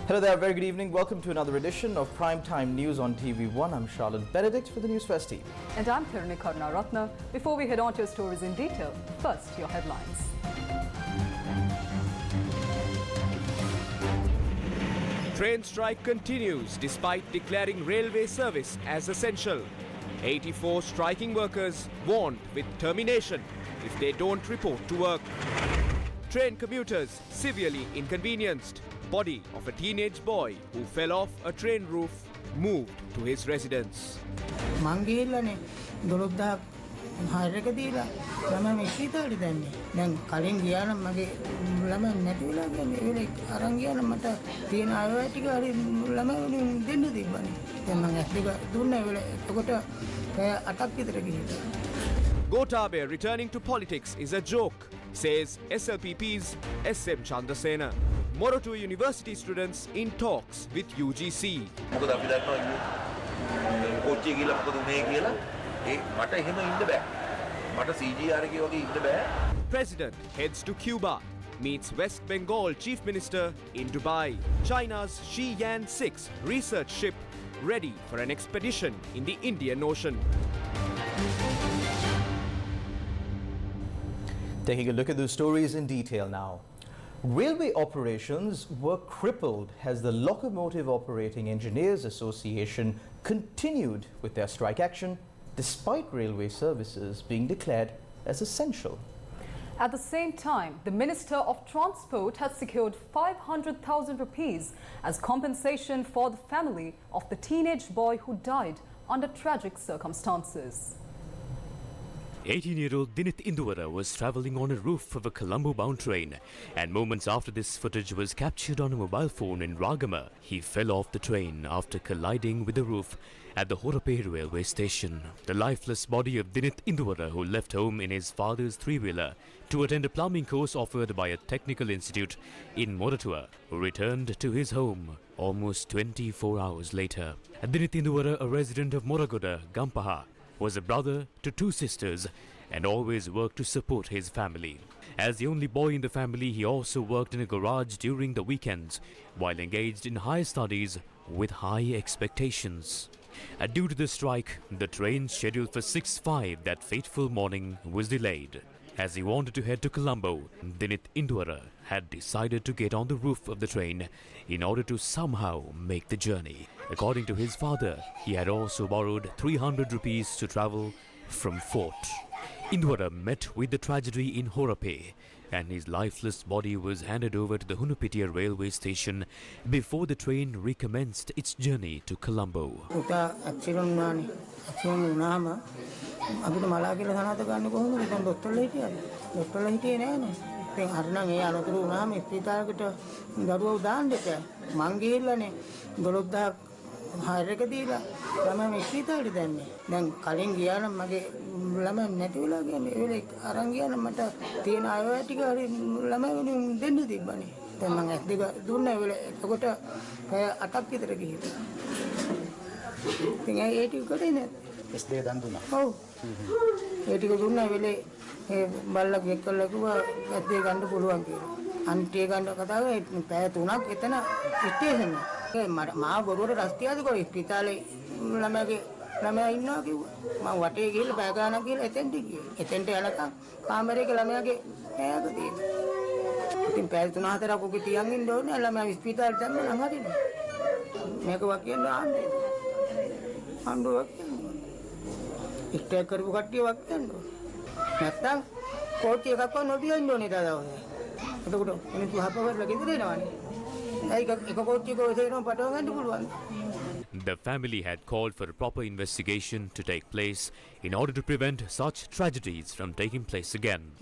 Hello there, very good evening. Welcome to another edition of Primetime News on TV1. I'm Charlotte Benedict for the News First team. And I'm Kirani Karunaratna. Before we head on to your stories in detail, first your headlines. Train strike continues despite declaring railway service as essential. 84 striking workers warned with termination if they don't report to work. Train commuters severely inconvenienced. Body of a teenage boy who fell off a train roof moved to his residence. Gotabe returning to politics is a joke, says SLPP's SM Chandrasena. Morotu University students in talks with UGC. President heads to Cuba, meets West Bengal Chief Minister in Dubai. China's Shiyan 6 research ship ready for an expedition in the Indian Ocean. Taking a look at those stories in detail now. Railway operations were crippled as the Locomotive Operating Engineers Association continued with their strike action despite railway services being declared as essential. At the same time, the Minister of Transport has secured 500,000 rupees as compensation for the family of the teenage boy who died under tragic circumstances. 18-year-old Dinith Induvara was travelling on a roof of a Colombo-bound train, and moments after this footage was captured on a mobile phone in Ragama, he fell off the train after colliding with the roof at the Horape railway station. The lifeless body of Dinith Induvara, who left home in his father's three-wheeler to attend a plumbing course offered by a technical institute in Moratua, returned to his home almost 24 hours later. Dinith Induvara, a resident of Moragoda, Gampaha, was a brother to two sisters and always worked to support his family. As the only boy in the family, he also worked in a garage during the weekends while engaged in higher studies with high expectations. Due to the strike, the train scheduled for 6:05 that fateful morning was delayed. As he wanted to head to Colombo, Dinith Induvara had decided to get on the roof of the train in order to somehow make the journey. According to his father, he had also borrowed 300 rupees to travel from Fort. Induvara met with the tragedy in Horape, and his lifeless body was handed over to the Hunupitia railway station before the train recommenced its journey to Colombo. The family had called for a proper investigation to take place in order to prevent such tragedies from taking place again.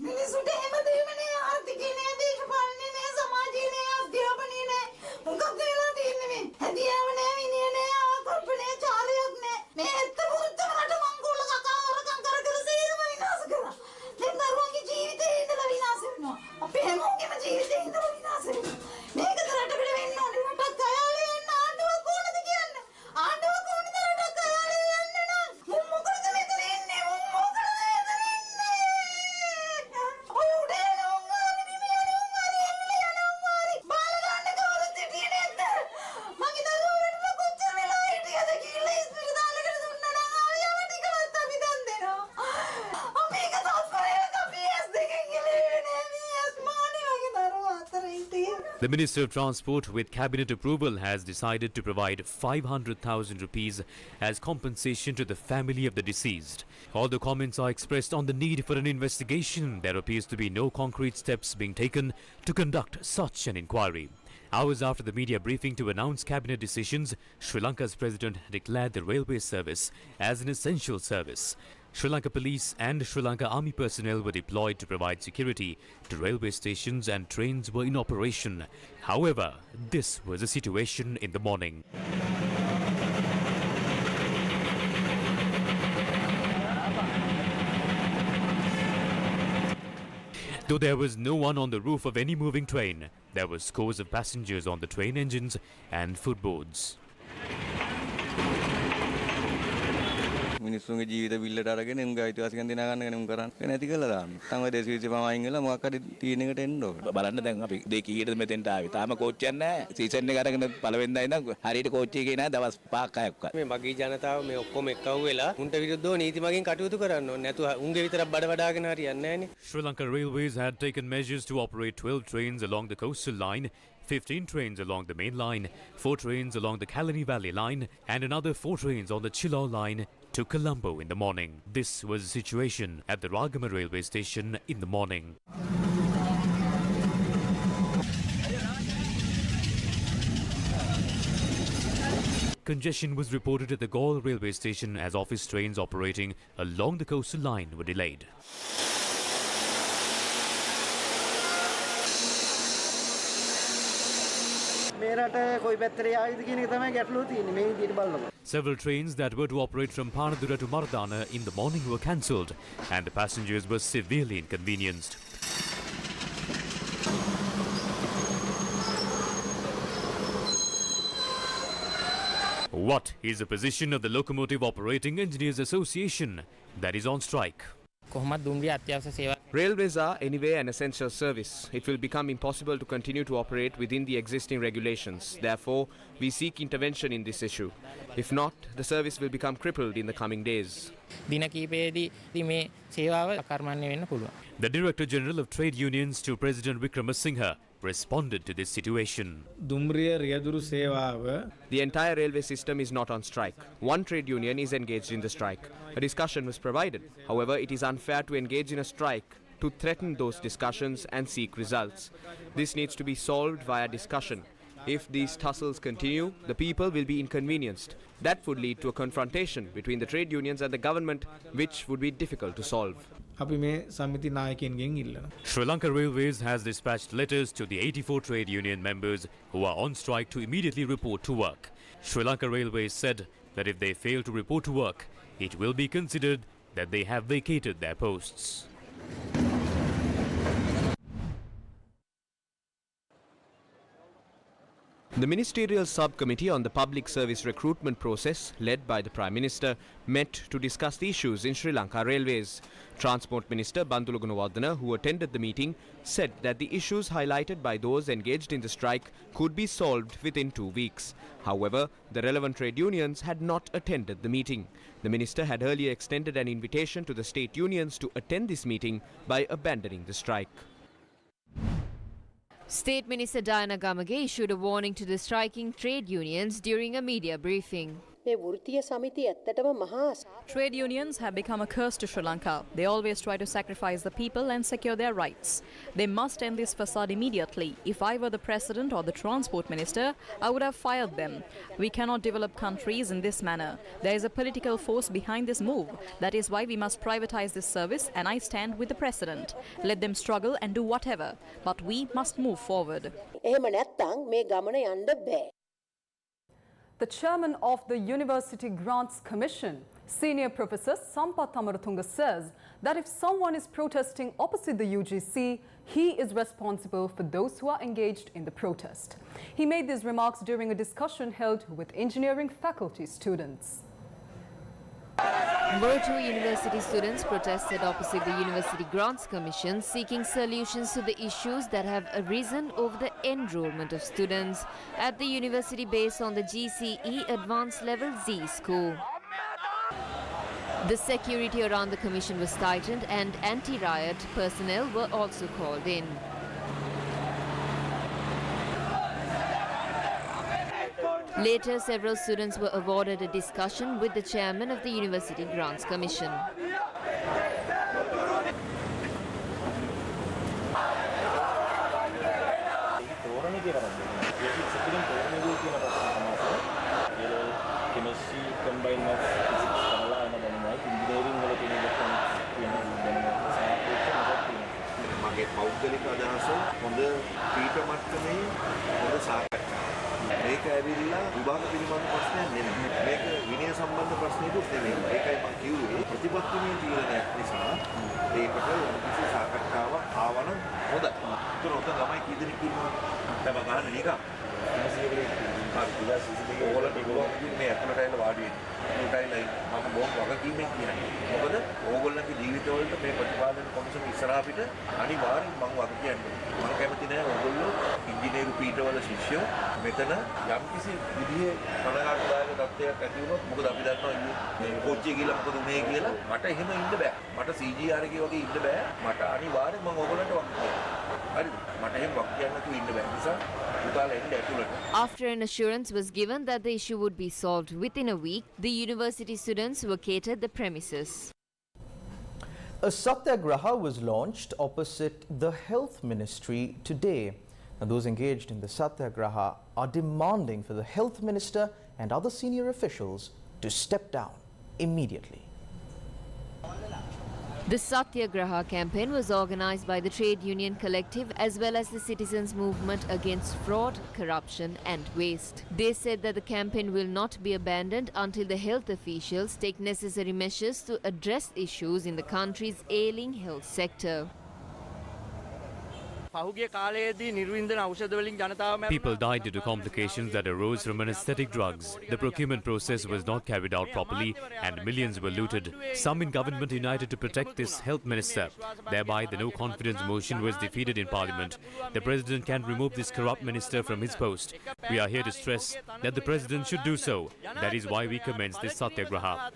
The Minister of Transport, with cabinet approval, has decided to provide 500,000 rupees as compensation to the family of the deceased. Although comments are expressed on the need for an investigation, there appears to be no concrete steps being taken to conduct such an inquiry. Hours after the media briefing to announce cabinet decisions, Sri Lanka's president declared the railway service as an essential service. Sri Lanka police and Sri Lanka army personnel were deployed to provide security to railway stations and trains were in operation. However, this was the situation in the morning. Though there was no one on the roof of any moving train, there were scores of passengers on the train engines and footboards. මිනිස්සුන්ගේ ජීවිත බිල්ලට අරගෙන උන්ගේ අයිතිවාසිකම් දිනා ගන්න උන් කරන්නේ නැති කළා දාන්න. තමයි දේශීය පමයින් ගලා මොකක් හරි තීන එකට එන්න ඕන. බලන්න දැන් අපි දෙකී ඊට මෙතෙන්ට ආවේ. තාම කෝච්චියක් නැහැ. සීසන් එක අරගෙන පළවෙනිදා ඉඳන් හරියට කෝච්චිය එකේ නැහැ දවස් 5ක් 6ක්. මේ මගී ජනතාව මේ ඔක්කොම එක්කව වෙලා උන්ට විරුද්ධව නීති මගින් කටයුතු කරන්න ඕනේ. නැතු උන්ගේ විතරක් බඩ වඩාගෙන හරියන්නේ නැහනේ. Sri Lanka Railways had taken measures to operate 12 trains along the coastal line, 15 trains along the main line, 4 trains along the Kalani Valley line and another 4 trains on the Chilaw line to Colombo in the morning. This was the situation at the Ragama railway station in the morning. Congestion was reported at the Gaul railway station as office trains operating along the coastal line were delayed. Several trains that were to operate from Panadura to Mardana in the morning were cancelled and the passengers were severely inconvenienced. What is the position of the Locomotive Operating Engineers Association that is on strike? Railways are anyway an essential service. It will become impossible to continue to operate within the existing regulations. Therefore, we seek intervention in this issue. If not, the service will become crippled in the coming days. The Director General of Trade Unions to President Wickramasinghe responded to this situation. The entire railway system is not on strike. One trade union is engaged in the strike. A discussion was provided. However, it is unfair to engage in a strike to threaten those discussions and seek results. This needs to be solved via discussion. If these tussles continue, the people will be inconvenienced. That would lead to a confrontation between the trade unions and the government, which would be difficult to solve. Sri Lanka Railways has dispatched letters to the 84 trade union members who are on strike to immediately report to work. Sri Lanka Railways said that if they fail to report to work, it will be considered that they have vacated their posts. The Ministerial Subcommittee on the Public Service Recruitment Process, led by the Prime Minister, met to discuss the issues in Sri Lanka Railways. Transport Minister Bandula Gunawardena, who attended the meeting, said that the issues highlighted by those engaged in the strike could be solved within 2 weeks. However, the relevant trade unions had not attended the meeting. The minister had earlier extended an invitation to the state unions to attend this meeting by abandoning the strike. State Minister Diana Gamage issued a warning to the striking trade unions during a media briefing. Trade unions have become a curse to Sri Lanka. They always try to sacrifice the people and secure their rights. They must end this facade immediately. If I were the President or the Transport Minister, I would have fired them. We cannot develop countries in this manner. There is a political force behind this move. That is why we must privatize this service, and I stand with the President. Let them struggle and do whatever. But we must move forward. The chairman of the University Grants Commission, Senior Professor Sampath Amaratunga, says that if someone is protesting opposite the UGC, he is responsible for those who are engaged in the protest. He made these remarks during a discussion held with engineering faculty students. Virtual university students protested opposite the University Grants Commission, seeking solutions to the issues that have arisen over the enrollment of students at the university based on the GCE Advanced Level Z school. The security around the commission was tightened and anti-riot personnel were also called in. Later, several students were awarded a discussion with the chairman of the University Grants Commission. පෞද්ගලික අදහස හොඳ පීඨ මට්ටමේ හොඳ සාකච්ඡා. මේක ඇවිල්ලා විභාග පිළිබඳ ප්‍රශ්නයක් නෙමෙයි. මේක විනය සම්බන්ධ ප්‍රශ්නයකුත් නෙමෙයි. ඒකයි මම කිව්වේ ප්‍රතිපත්තිමය තීරණයක් නිසා ඒකට කිසි සාකච්ඡාවක් ආවනම් හොඳයි. ඒතර ඔතන ළමයි කී දෙනෙක් ඉන්නවා? තමයි ගන්න නිකන්. ඕගොල්ලන්ට මේ අතනට ඇවිල්ලා වාඩි වෙන්න. උටයිලා මම බොහොම වගකීමෙන් කියන්නේ. මොකද ඕගොල්ලන්ගේ ජීවිතවලට මේ ප්‍රතිපාදන කොමිසම ඉස්සරහා පිට අනිවාර්යෙන් මම වග කියන්නේ. මම කැමති නෑ ඕගොල්ලෝ ඉංජිනේරු පීඨවල ශිෂ්‍යයෝ මෙතන යම්කිසි විදිහේ කනගාටුදායක තත්ත්වයක් ඇති වුණොත් මොකද අපි දන්නවා මේ කෝච්චිය ගිහලා මොකද උනේ කියලා මට එහෙම ඉන්න බෑ. මට CGR එකේ වගේ ඉන්න බෑ. මට අනිවාර්යෙන් මම ඕගොල්ලන්ට වග කියනවා. හරිද? මට එහෙම වග කියන්න නැතුව ඉන්න බෑ. නිසා After an assurance was given that the issue would be solved within a week, the university students vacated the premises. A Satyagraha was launched opposite the Health Ministry today. And those engaged in the Satyagraha are demanding for the Health Minister and other senior officials to step down immediately. The Satyagraha campaign was organized by the Trade Union Collective as well as the citizens' movement against fraud, corruption and waste. They said that the campaign will not be abandoned until the health officials take necessary measures to address issues in the country's ailing health sector. People died due to complications that arose from anesthetic drugs. The procurement process was not carried out properly and millions were looted. Some in government united to protect this health minister. Thereby, the no-confidence motion was defeated in parliament. The president can remove this corrupt minister from his post. We are here to stress that the president should do so. That is why we commence this Satyagraha.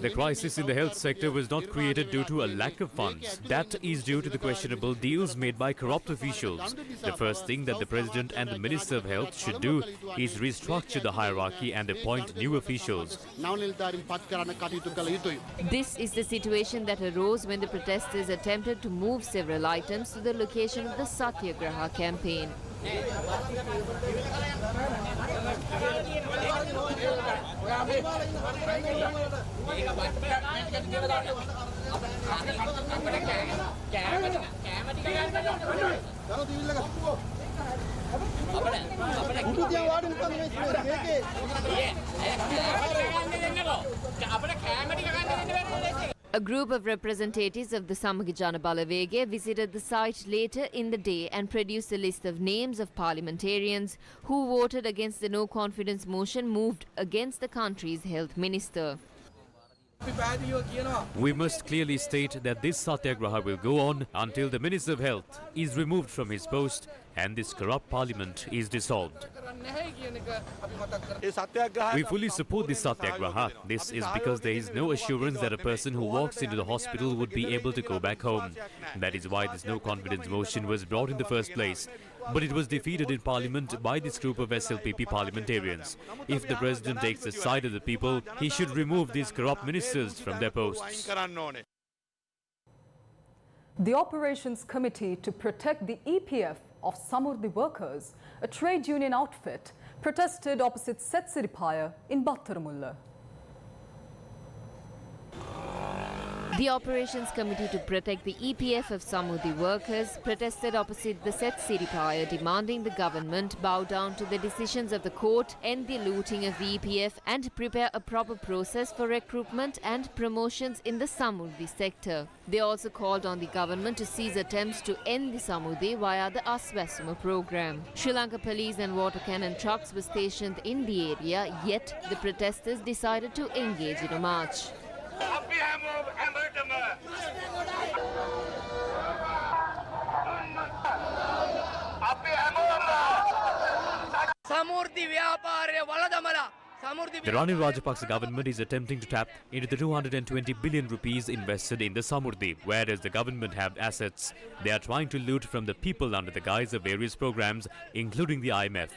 The crisis in the health sector was not created due to a lack of funds. That is due to the questionable deals made by corrupt officials. The first thing that the President and the Minister of Health should do is restructure the hierarchy and appoint new officials. This is the situation that arose when the protesters attempted to move several items to the location of the Satyagraha campaign. A group of representatives of the Samagijana Balavege visited the site later in the day and produced a list of names of parliamentarians who voted against the no-confidence motion moved against the country's health minister. We must clearly state that this Satyagraha will go on until the Minister of Health is removed from his post and this corrupt parliament is dissolved. We fully support this Satyagraha. This is because there is no assurance that a person who walks into the hospital would be able to go back home. That is why this no-confidence motion was brought in the first place. But it was defeated in Parliament by this group of SLPP parliamentarians. If the President takes the side of the people, he should remove these corrupt ministers from their posts. The Operations Committee to Protect the EPF of Samurdi Workers, a trade union outfit, protested opposite Setsiripaya in Battaramulla. The Operations Committee to Protect the EPF of Samudi Workers protested opposite the Setsiripaya, demanding the government bow down to the decisions of the court, end the looting of the EPF and prepare a proper process for recruitment and promotions in the Samudi sector. They also called on the government to cease attempts to end the Samudi via the Aswasuma program. Sri Lanka police and water cannon trucks were stationed in the area, yet the protesters decided to engage in a march. Samurdi Vyapare Valadamala The Ranil Rajapaksa government is attempting to tap into the 220 billion rupees invested in the Samurdhi. Whereas the government have assets, they are trying to loot from the people under the guise of various programs, including the IMF.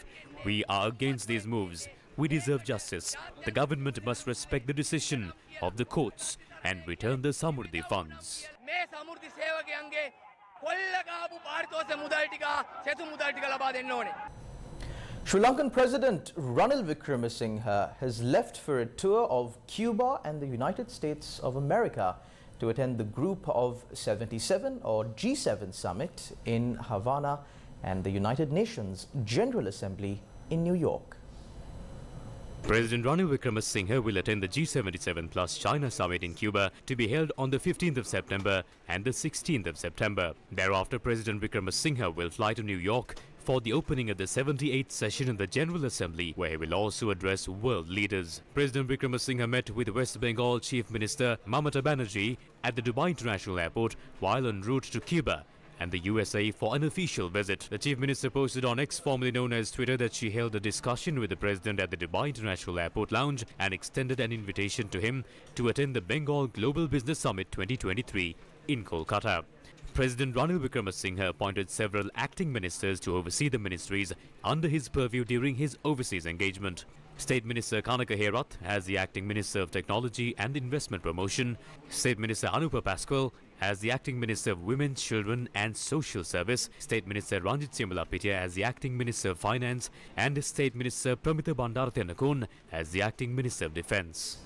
We are against these moves. We deserve justice. The government must respect the decision of the courts and return the Samurdhi funds. Sri Lankan President Ranil Wickremesinghe has left for a tour of Cuba and the United States of America to attend the Group of 77 or G7 summit in Havana and the United Nations General Assembly in New York. President Ranil Wickremesinghe will attend the G77 plus China summit in Cuba to be held on the 15th of September and the 16th of September. Thereafter, President Wickremesinghe will fly to New York for the opening of the 78th session in the General Assembly, where he will also address world leaders. President Wickremesinghe met with West Bengal Chief Minister Mamata Banerjee at the Dubai International Airport while en route to Cuba and the USA for an official visit. The Chief Minister posted on X, formerly known as Twitter, that she held a discussion with the President at the Dubai International Airport lounge and extended an invitation to him to attend the Bengal Global Business Summit 2023 in Kolkata. President Ranil Wickremesinghe appointed several acting ministers to oversee the ministries under his purview during his overseas engagement. State Minister Kanaka Herath as the Acting Minister of Technology and Investment Promotion, State Minister Anupa Pasquale as the Acting Minister of Women, Children and Social Service, State Minister Ranjit Simalapitia as the Acting Minister of Finance and State Minister Pramita Bandarthenakon as the Acting Minister of Defence.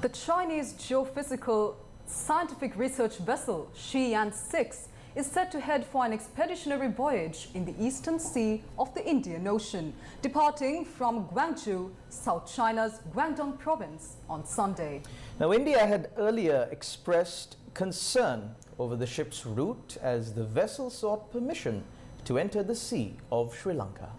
The Chinese geophysical scientific research vessel Shiyan-6 is set to head for an expeditionary voyage in the eastern sea of the Indian Ocean, departing from Guangzhou, South China's Guangdong province on Sunday. Now, India had earlier expressed concern over the ship's route as the vessel sought permission to enter the sea of Sri Lanka.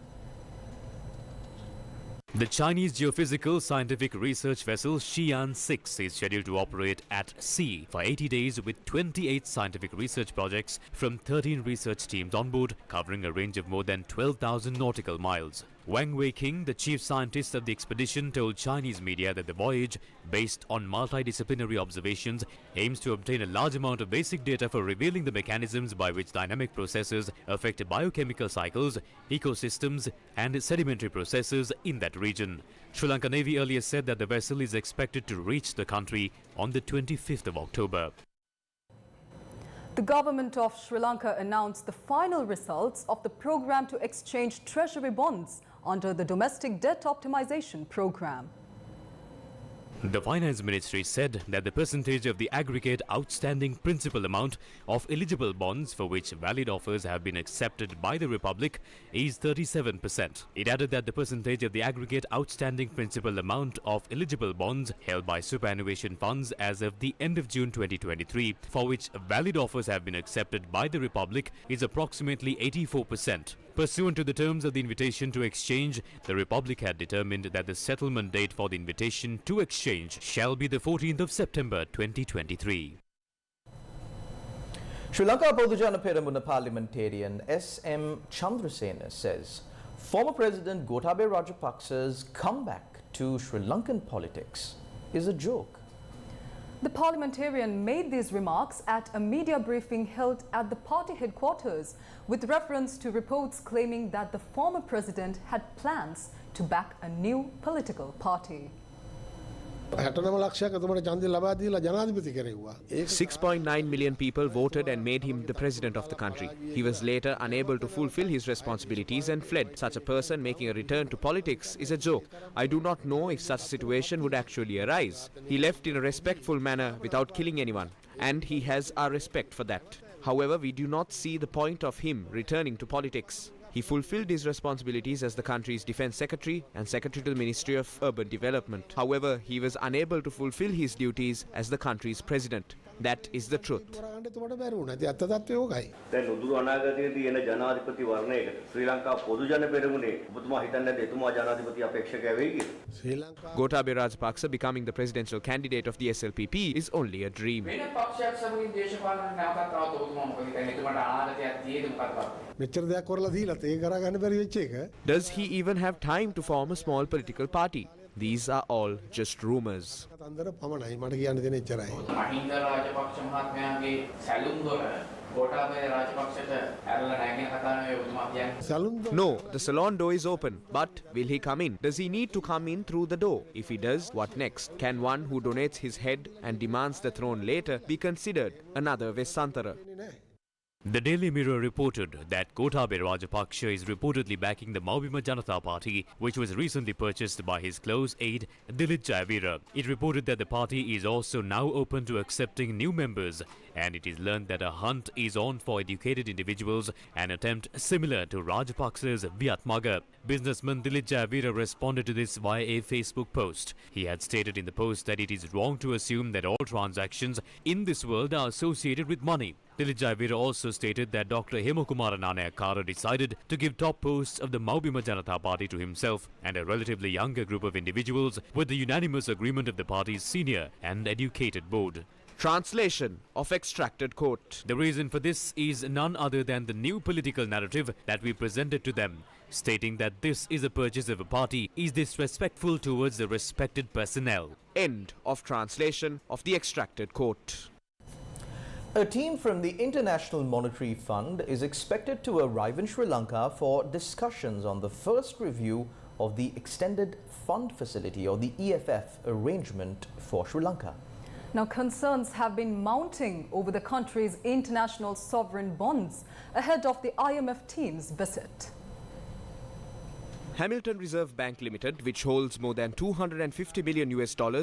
The Chinese geophysical scientific research vessel Shiyan-6 is scheduled to operate at sea for 80 days with 28 scientific research projects from 13 research teams on board, covering a range of more than 12,000 nautical miles. Wang Weiqing, the chief scientist of the expedition, told Chinese media that the voyage, based on multidisciplinary observations, aims to obtain a large amount of basic data for revealing the mechanisms by which dynamic processes affect biochemical cycles, ecosystems and sedimentary processes in that region. Sri Lanka Navy earlier said that the vessel is expected to reach the country on the 25th of October. The government of Sri Lanka announced the final results of the program to exchange treasury bonds under the domestic debt optimization program. The Finance Ministry said that the percentage of the aggregate outstanding principal amount of eligible bonds for which valid offers have been accepted by the Republic is 37%. It added that the percentage of the aggregate outstanding principal amount of eligible bonds held by superannuation funds as of the end of June 2023, for which valid offers have been accepted by the Republic, is approximately 84%. Pursuant to the terms of the invitation to exchange, the Republic had determined that the settlement date for the invitation to exchange shall be the 14th of September 2023. Sri Lanka Podujana Peramuna parliamentarian S.M. Chandrasena says former President Gotabaya Rajapaksa's comeback to Sri Lankan politics is a joke. The parliamentarian made these remarks at a media briefing held at the party headquarters with reference to reports claiming that the former president had plans to back a new political party. 6.9 million people voted and made him the president of the country. He was later unable to fulfill his responsibilities and fled. Such a person making a return to politics is a joke. I do not know if such a situation would actually arise. He left in a respectful manner without killing anyone, and he has our respect for that. However, we do not see the point of him returning to politics. He fulfilled his responsibilities as the country's Defence Secretary and Secretary to the Ministry of Urban Development. However, he was unable to fulfill his duties as the country's president. That is the truth. Gotabaya Rajapaksa becoming the presidential candidate of the SLPP is only a dream. Does he even have time to form a small political party? these are all just rumours. No, the salon door is open, but will he come in? Does he need to come in through the door? If he does, what next? Can one who donates his head and demands the throne later be considered another Vesantara? The Daily Mirror reported that Gotabaya Rajapaksa is reportedly backing the Maubima Janata Party, which was recently purchased by his close aide Dilit Jayavira. It reported that the party is also now open to accepting new members, and it is learned that a hunt is on for educated individuals, an attempt similar to Rajapaksa's Viatmaga. Businessman Dilit Jayavira responded to this via a Facebook post. He had stated in the post that it is wrong to assume that all transactions in this world are associated with money. Dilit Jayavira also stated that Dr. Hemukumara Nanayakara decided to give top posts of the Maubima Janata Party to himself and a relatively younger group of individuals with the unanimous agreement of the party's senior and educated board. Translation of extracted quote. The reason for this is none other than the new political narrative that we presented to them, stating that this is a purchase of a party is disrespectful towards the respected personnel. End of translation of the extracted quote. A team from the International Monetary Fund is expected to arrive in Sri Lanka for discussions on the first review of the Extended Fund Facility, or the EFF arrangement for Sri Lanka. Now, concerns have been mounting over the country's international sovereign bonds ahead of the IMF team's visit. Hamilton Reserve Bank Limited, which holds more than $250 million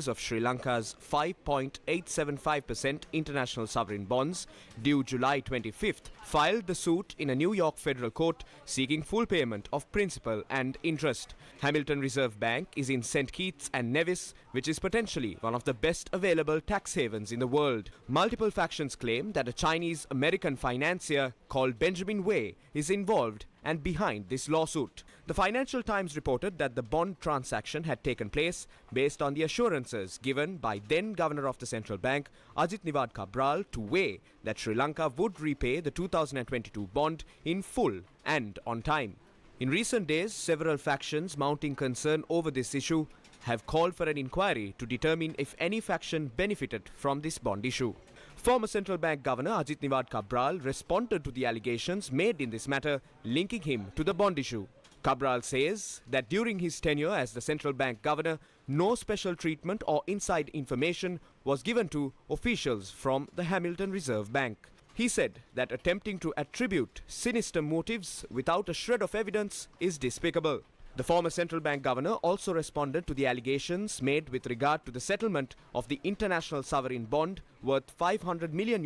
of Sri Lanka's 5.875% international sovereign bonds due July 25th, filed the suit in a New York federal court seeking full payment of principal and interest. Hamilton Reserve Bank is in St. Kitts and Nevis, which is potentially one of the best available tax havens in the world. Multiple factions claim that a Chinese-American financier called Benjamin Wei is involved and behind this lawsuit. The Financial Times reported that the bond transaction had taken place based on the assurances given by then Governor of the Central Bank, Ajit Niwad Cabral, to Wei that Sri Lanka would repay the 2022 bond in full and on time. In recent days, several factions mounting concern over this issue have called for an inquiry to determine if any faction benefited from this bond issue. Former Central Bank Governor Ajit Niwad Cabral responded to the allegations made in this matter, linking him to the bond issue. Cabral says that during his tenure as the Central Bank Governor, no special treatment or inside information was given to officials from the Hamilton Reserve Bank. He said that attempting to attribute sinister motives without a shred of evidence is despicable. The former Central Bank Governor also responded to the allegations made with regard to the settlement of the international sovereign bond worth $500 million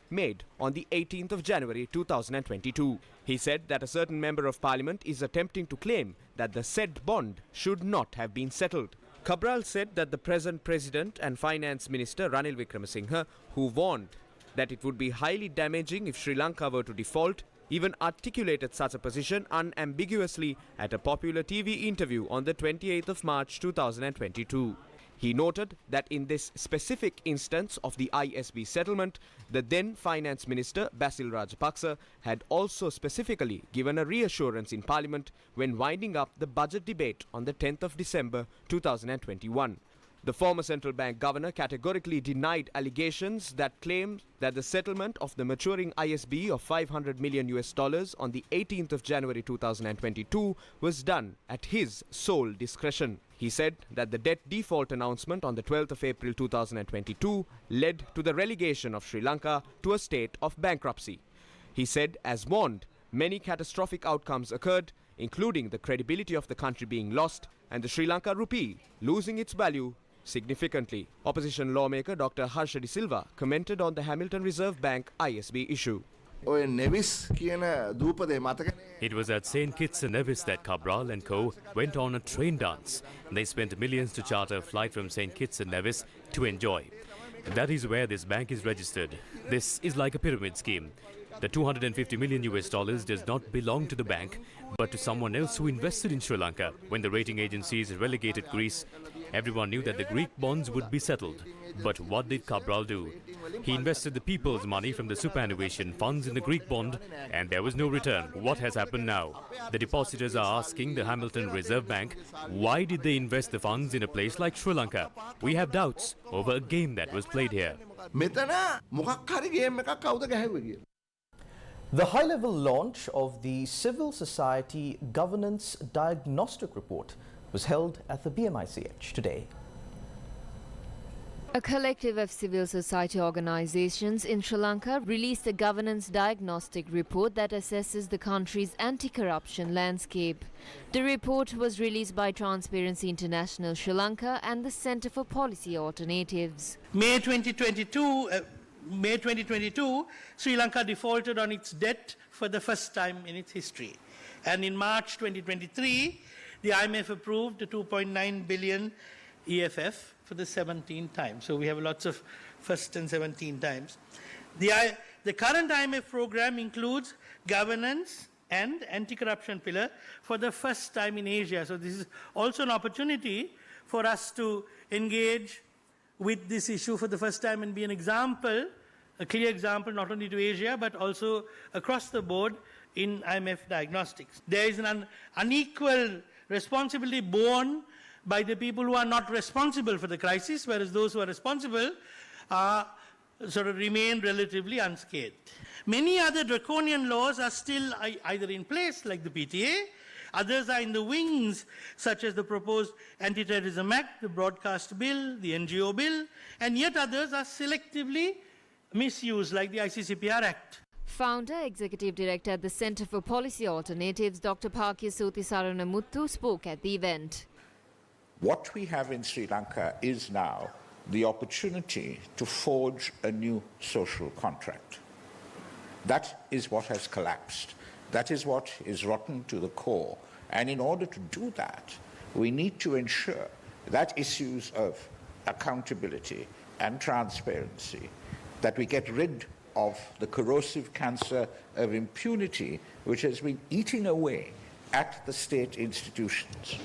made on the 18th of January 2022. He said that a certain member of parliament is attempting to claim that the said bond should not have been settled. Cabral said that the present President and Finance Minister Ranil Wickremesinghe, who warned that it would be highly damaging if Sri Lanka were to default, even articulated such a position unambiguously at a popular TV interview on the 28th of March 2022. He noted that in this specific instance of the ISB settlement, the then Finance Minister Basil Rajapaksa had also specifically given a reassurance in Parliament when winding up the budget debate on the 10th of December 2021. The former Central Bank Governor categorically denied allegations that claimed that the settlement of the maturing ISB of $500 million on the 18th of January 2022 was done at his sole discretion. He said that the debt default announcement on the 12th of April 2022 led to the relegation of Sri Lanka to a state of bankruptcy. He said, as warned, many catastrophic outcomes occurred, including the credibility of the country being lost and the Sri Lanka rupee losing its value significantly. Opposition lawmaker Dr. Harsha De Silva commented on the Hamilton Reserve Bank ISB issue. It was at St. Kitts and Nevis that Cabral and co. went on a train dance. They spent millions to charter a flight from St. Kitts and Nevis to enjoy. That is where this bank is registered. This is like a pyramid scheme. The $250 million does not belong to the bank, but to someone else who invested in Sri Lanka. When the rating agencies relegated Greece, everyone knew that the Greek bonds would be settled. But what did Cabral do? He invested the people's money from the superannuation funds in the Greek bond, and there was no return. What has happened now? The depositors are asking the Hamilton Reserve Bank, why did they invest the funds in a place like Sri Lanka? We have doubts over a game that was played here. The high-level launch of the Civil Society Governance Diagnostic Report was held at the BMICH today. A collective of civil society organizations in Sri Lanka released a governance diagnostic report that assesses the country's anti-corruption landscape. The report was released by Transparency International Sri Lanka and the Centre for Policy Alternatives. May 2022, Sri Lanka defaulted on its debt for the first time in its history. And in March 2023, the IMF approved the 2.9 billion EFF for the 17th time. So we have lots of first and 17 times. The current IMF program includes governance and anti-corruption pillar for the first time in Asia. So this is also an opportunity for us to engage with this issue for the first time and be an example, a clear example not only to Asia but also across the board in IMF diagnostics. There is an unequal responsibility borne by the people who are not responsible for the crisis, whereas those who are responsible sort of remain relatively unscathed. Many other draconian laws are still either in place, like the PTA, others are in the wings, such as the proposed Anti-Terrorism Act, the Broadcast Bill, the NGO Bill, and yet others are selectively misused, like the ICCPR Act. Founder, Executive Director at the Centre for Policy Alternatives, Dr. Pakiasuthi Saranamuthu, spoke at the event. What we have in Sri Lanka is now the opportunity to forge a new social contract. That is what has collapsed. That is what is rotten to the core. And in order to do that, we need to ensure that issues of accountability and transparency, that we get rid of the corrosive cancer of impunity which has been eating away at the state institutions.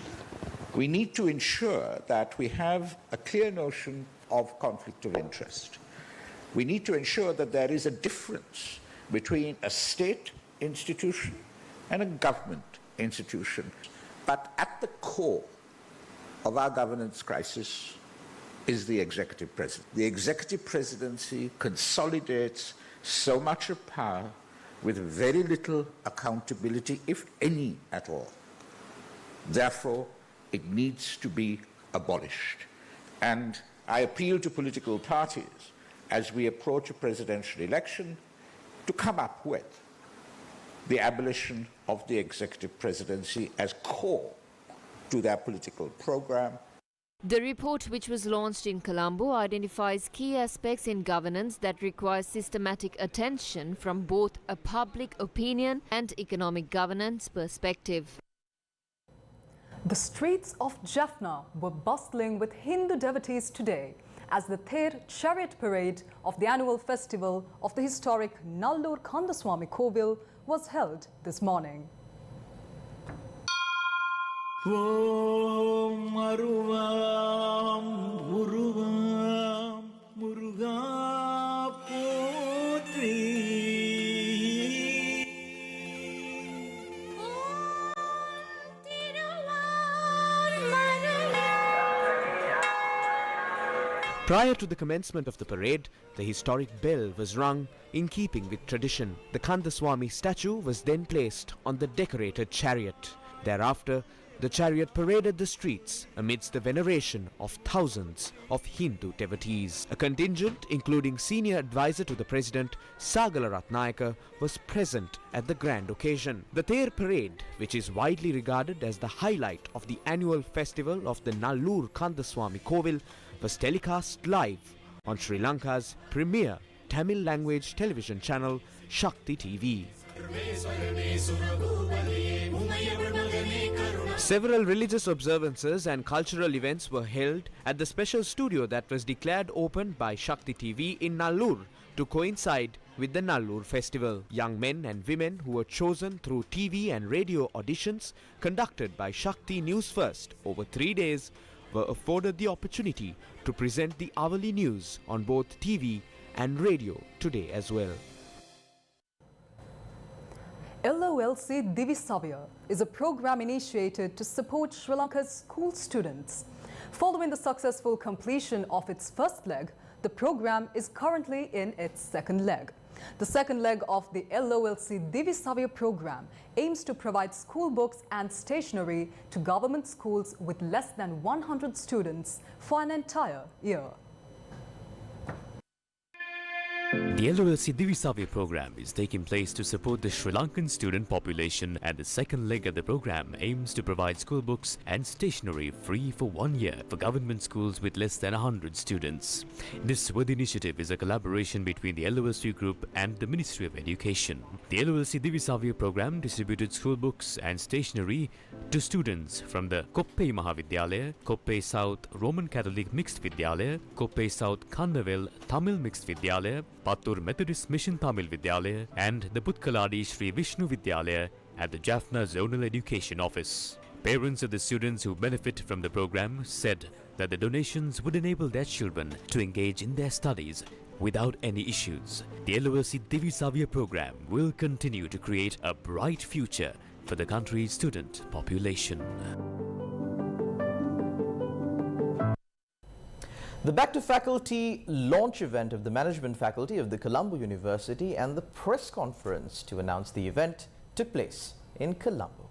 We need to ensure that we have a clear notion of conflict of interest. We need to ensure that there is a difference between a state institution and a government institution. But at the core of our governance crisis is the executive president. The executive presidency consolidates so much of power with very little accountability, if any at all. Therefore, it needs to be abolished. And I appeal to political parties as we approach a presidential election to come up with the abolition of the executive presidency as core to their political program. The report, which was launched in Colombo, identifies key aspects in governance that require systematic attention from both a public opinion and economic governance perspective. The streets of Jaffna were bustling with Hindu devotees today as the third chariot parade of the annual festival of the historic Nil Kandaswami Kovil was held this morning. Prior to the commencement of the parade, the historic bell was rung in keeping with tradition. The Kandaswami statue was then placed on the decorated chariot. Thereafter, the chariot paraded the streets amidst the veneration of thousands of Hindu devotees. A contingent, including senior advisor to the president, Sagala Ratnayaka, was present at the grand occasion. The Ther parade, which is widely regarded as the highlight of the annual festival of the Nil Kandaswami Kovil, was telecast live on Sri Lanka's premier Tamil language television channel, Shakti TV. Several religious observances and cultural events were held at the special studio that was declared open by Shakti TV in Nallur to coincide with the Nallur festival. Young men and women who were chosen through TV and radio auditions conducted by Shakti News First over 3 days were afforded the opportunity to present the hourly news on both TV and radio today as well. LOLC Divisavia is a program initiated to support Sri Lanka's school students. Following the successful completion of its first leg, the program is currently in its second leg. The second leg of the LOLC Divisavia program aims to provide school books and stationery to government schools with less than 100 students for an entire year. The LOLC Divisavia program is taking place to support the Sri Lankan student population, and the second leg of the program aims to provide school books and stationery free for 1 year for government schools with less than 100 students. This worthy initiative is a collaboration between the LOLC group and the Ministry of Education. The LOLC Divisavia program distributed school books and stationery to students from the Koppei Mahavidyalaya, Koppei South Roman Catholic Mixed Vidyalaya, Koppei South Kandavel Tamil Mixed Vidyalaya, Pattur Methodist Mission Tamil Vidyalaya and the Putkaladi Sri Vishnu Vidyalaya at the Jaffna Zonal Education Office. Parents of the students who benefit from the program said that the donations would enable their children to engage in their studies without any issues. The LOLC Divisavia program will continue to create a bright future for the country's student population. The Back to Faculty launch event of the Management Faculty of the Colombo University and the press conference to announce the event took place in Colombo.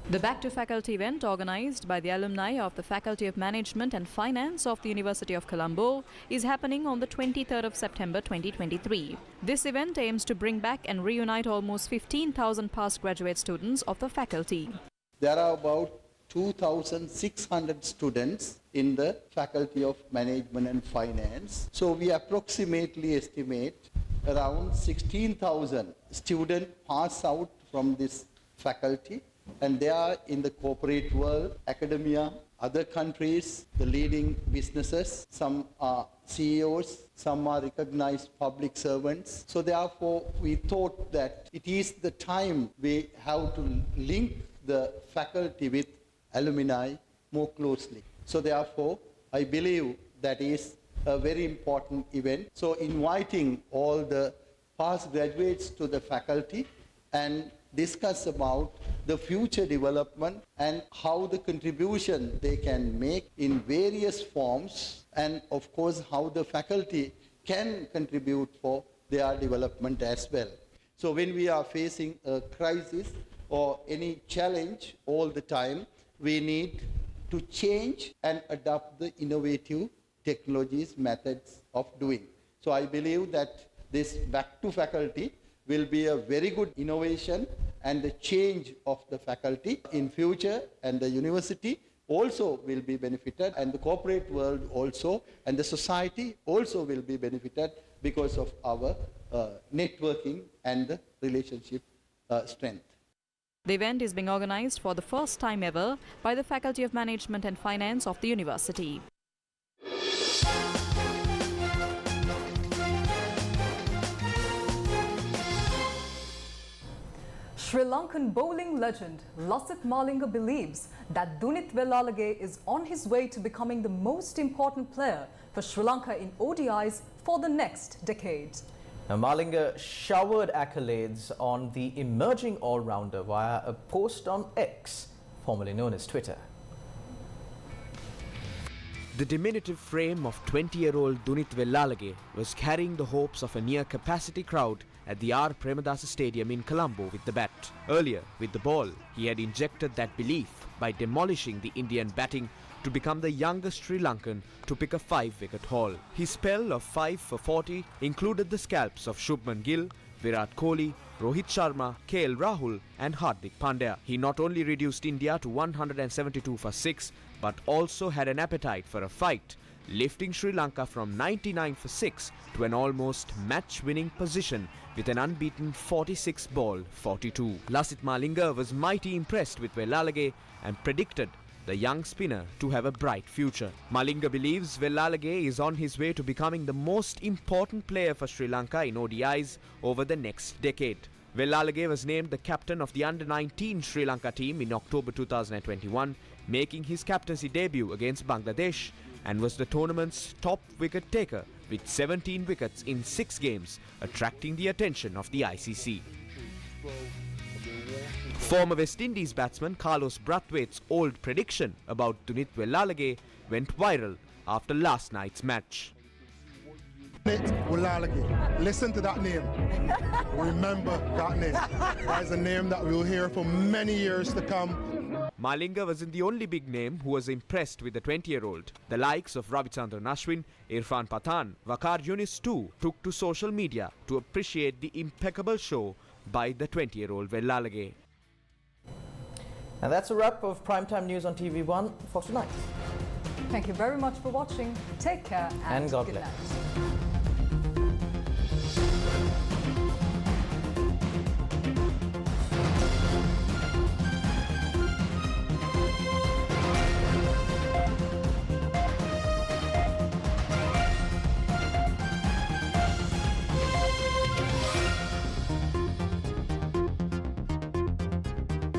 The Back to Faculty event, organized by the alumni of the Faculty of Management and Finance of the University of Colombo, is happening on the 23rd of September 2023. This event aims to bring back and reunite almost 15,000 past graduate students of the faculty. There are about 2,600 students in the Faculty of Management and Finance. So we approximately estimate around 16,000 students pass out from this faculty, and they are in the corporate world, academia, other countries, the leading businesses. Some are CEOs, some are recognized public servants. So therefore, we thought that it is the time we have to link the faculty with alumni more closely. So therefore, I believe that is a very important event. So inviting all the past graduates to the faculty and discuss about the future development and how the contribution they can make in various forms, and of course how the faculty can contribute for their development as well. So when we are facing a crisis or any challenge all the time, we need to change and adopt the innovative technologies, methods of doing. So I believe that this Back to Faculty will be a very good innovation and the change of the faculty in future, and the university also will be benefited, and the corporate world also, and the society also will be benefited because of our networking and the relationship strength. The event is being organized for the first time ever by the Faculty of Management and Finance of the university. Sri Lankan bowling legend Lasith Malinga believes that Dunith Velalage is on his way to becoming the most important player for Sri Lanka in ODIs for the next decade. Now, Malinga showered accolades on the emerging all-rounder via a post on X, formerly known as Twitter. The diminutive frame of 20-year-old Dunith Velalage was carrying the hopes of a near-capacity crowd at the R. Premadasa Stadium in Colombo with the bat. Earlier, with the ball, he had injected that belief by demolishing the Indian batting to become the youngest Sri Lankan to pick a 5-wicket haul. His spell of 5 for 40 included the scalps of Shubman Gill, Virat Kohli, Rohit Sharma, KL Rahul and Hardik Pandya. He not only reduced India to 172 for 6, but also had an appetite for a fight lifting Sri Lanka from 99 for 6 to an almost match-winning position with an unbeaten 46 ball 42. Lasith Malinga was mighty impressed with Velalage and predicted the young spinner to have a bright future. Malinga believes Velalage is on his way to becoming the most important player for Sri Lanka in ODIs over the next decade. Velalage was named the captain of the under-19 Sri Lanka team in October 2021, making his captaincy debut against Bangladesh, and was the tournament's top wicket taker with 17 wickets in 6 games, attracting the attention of the ICC. Former West Indies batsman Carlos Brathwaite's old prediction about Dunith Velalage went viral after last night's match. Listen to that name. Remember that name. That is a name that we will hear for many years to come. Malinga wasn't the only big name who was impressed with the 20-year-old. The likes of Ravichandran Ashwin, Irfan Pathan, Waqar Yunis too took to social media to appreciate the impeccable show by the 20-year-old Velalage. And that's a wrap of Primetime News on TV1 for tonight. Thank you very much for watching. Take care and God good bless. night.